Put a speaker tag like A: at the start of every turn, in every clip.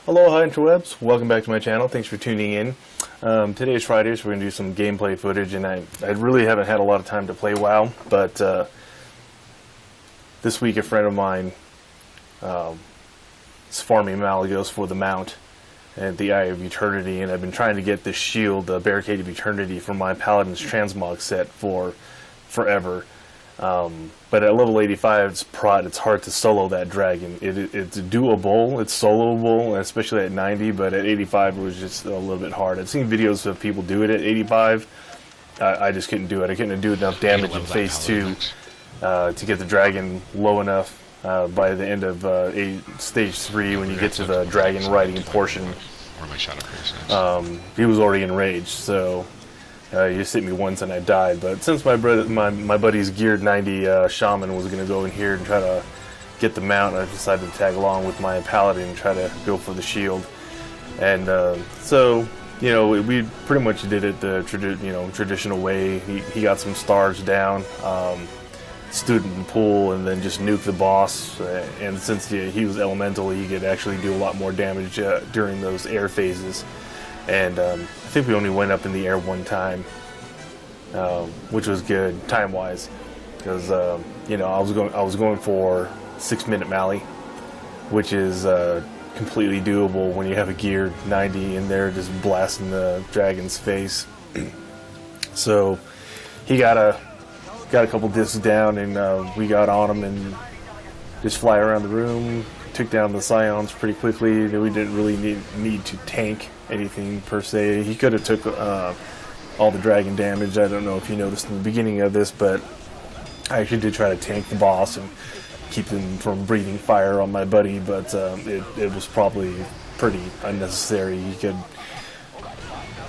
A: Aloha interwebs, welcome back to my channel. Thanks for tuning in. Today is Friday, so we're going to do some gameplay footage, and I really haven't had a lot of time to play WoW, but this week a friend of mine is farming Malygos for the mount and the Eye of Eternity, and I've been trying to get this shield, the Barricade of Eternity, from my Paladin's Transmog set for forever. But at level 85, it's hard to solo that dragon. It's doable, it's soloable, especially at 90, but at 85 it was just a little bit hard. I've seen videos of people do it at 85. I just couldn't do it. I couldn't do enough damage in phase 2 to get the dragon low enough by the end of stage 3 when you get to the dragon riding portion. He was already enraged, so he just hit me once and I died. But since my buddy's geared 90 shaman was going to go in here and try to get the mount, I decided to tag along with my paladin and try to go for the shield. And so, you know, we pretty much did it the traditional way. He got some stars down, stood in the pool, and then just nuked the boss. And since he was elemental, he could actually do a lot more damage during those air phases. And I think we only went up in the air one time, which was good time-wise, because you know, I was going for 6-minute Maly, which is completely doable when you have a geared 90 in there just blasting the dragon's face. So he got a couple discs down, and we got on him and just fly around the room. Took down the scions pretty quickly. We didn't really need to tank anything per se. He could have took all the dragon damage. I don't know if you noticed in the beginning of this, but I actually did try to tank the boss and keep him from breathing fire on my buddy, but it was probably pretty unnecessary. He could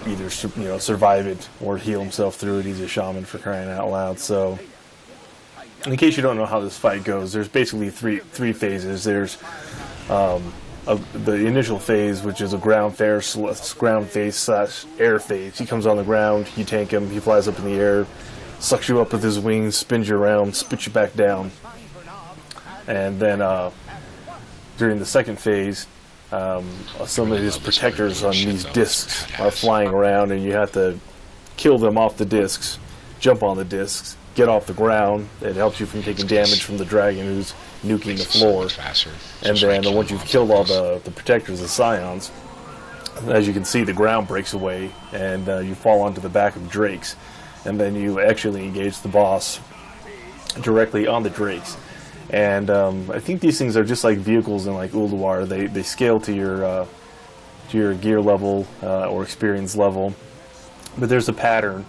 A: either survive it or heal himself through it. He's a shaman, for crying out loud. So in case you don't know how this fight goes, there's basically three phases. There's the initial phase, which is a ground phase slash air phase. He comes on the ground, you tank him, he flies up in the air, sucks you up with his wings, spins you around, spits you back down. And then during the second phase, some of his protectors on these discs are flying around, and you have to kill them off the discs, jump on the discs, get off the ground. It helps you from taking damage from the dragon who's nuking the floor. And then once you've killed all the protectors, the scions, as you can see, the ground breaks away and you fall onto the back of drakes, and then you actually engage the boss directly on the drakes. And I think these things are just like vehicles in like Ulduar. They scale to your gear level or experience level, but there's a pattern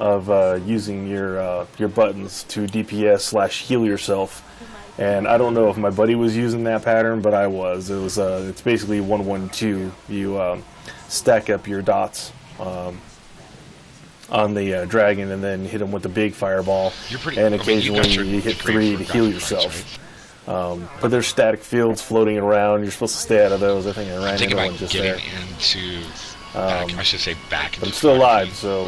A: of using your buttons to DPS slash heal yourself. And I don't know if my buddy was using that pattern, but I was. It's basically 1-1-2. You stack up your dots on the dragon, and then hit him with the big fireball, and occasionally you hit 3 to heal yourself. But there's static fields floating around. You're supposed to stay out of those. I think I ran into one just there. I should say back. But I'm still alive, so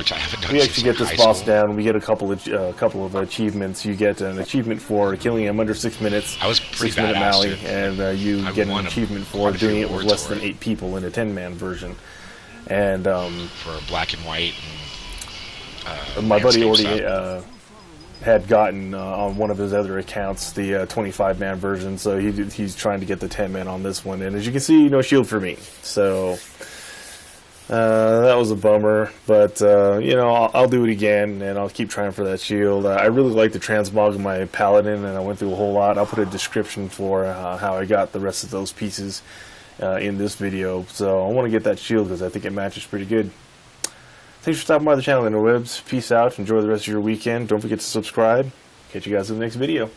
A: we actually get this boss down. We get a couple of achievements. You get an achievement for killing him under 6 minutes. I was 6-minute Maly, and you get an achievement for doing it with less than 8 people in a 10-man version. And for a black and white. My buddy already had gotten on one of his other accounts the 25-man version, so he's trying to get the 10-man on this one. And as you can see, no shield for me. So that was a bummer, but you know, I'll do it again, and I'll keep trying for that shield. I really like the transmog of my paladin, and I went through a whole lot. I'll put a description for how I got the rest of those pieces in this video. So I want to get that shield because I think it matches pretty good. Thanks for stopping by the channel, interwebs. Peace out. Enjoy the rest of your weekend. Don't forget to subscribe. Catch you guys in the next video.